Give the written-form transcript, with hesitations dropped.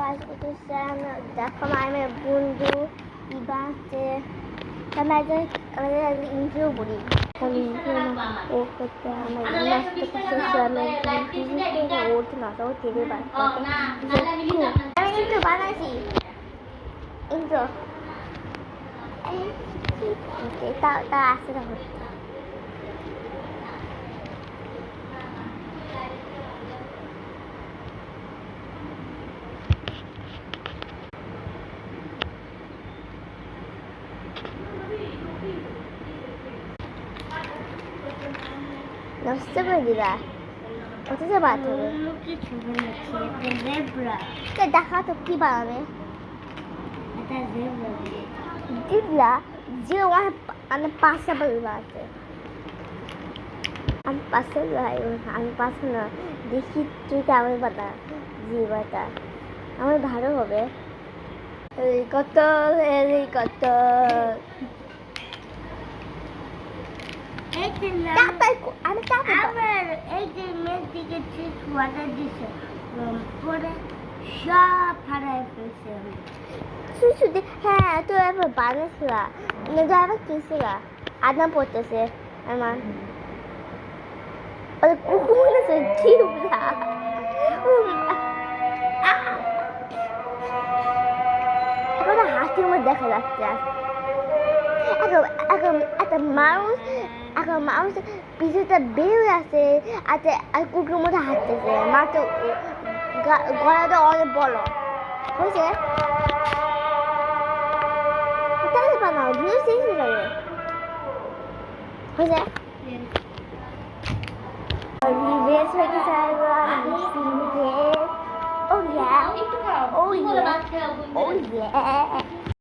guys, itu sana dah kemarin bundu ibarat kemarin lagi intro budi. Kalau intro nak kita amat kita sosial media kita orang nak tahu TV baca. Kami intro mana sih? Intro. Okay, tak asal dah. নষ্ট করে দিলা কত বাদ হবে কি ছবি আছে একটা জেব্রা কে দেখা তো কি বানাবে এটা জেব্রা দিবলা যে আমি পাশে বলবা আছে আমি পাশে আমি পাশে না দেখি তুই কেমন বাতা জীবটা আমার ভালো হবে কত আমি আবার এই যে মেয়ের দিকে ঠিক ওয়াটার দিছে পরে সব ফাড়ায় ফেলছে শুধু হ্যাঁ তো এবার বানিয়েছিল তো আবার কিনছিল আদাম পড়তেছে আমার ওই কুকুর আছে জিবলা এখন হাতির মধ্যে দেখা যাচ্ছে এখন মানুষ পিছুটা বের আছে আর কুকুরের মধ্যে হাঁটতেছে মা তো গলাটা অনেক বড় হয়েছে তাহলে বানাও ভিডিও শেষ হয়ে যাবে হয়েছে রিভেস হয়ে গেছে oh yeah